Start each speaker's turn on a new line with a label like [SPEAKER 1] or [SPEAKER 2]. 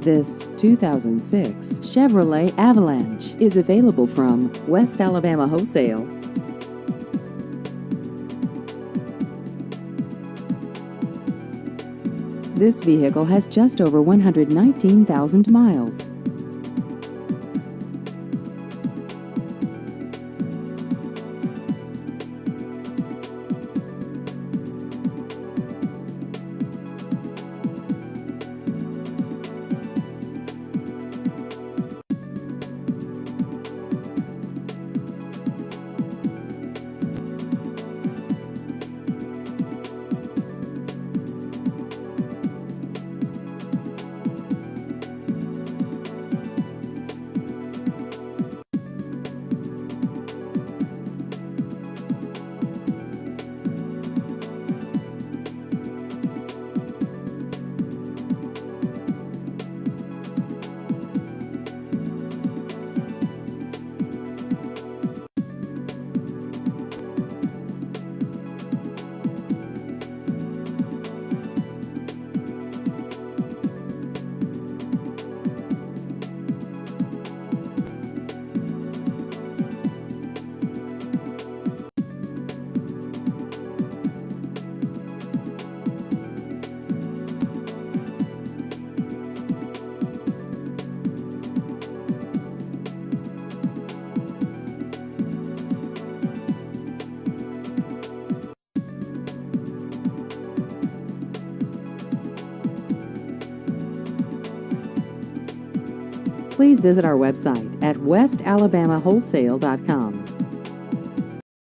[SPEAKER 1] This 2006 Chevrolet Avalanche is available from West Alabama Wholesale. This vehicle has just over 119,000 miles. Please visit our website at westalabamawholesale.com.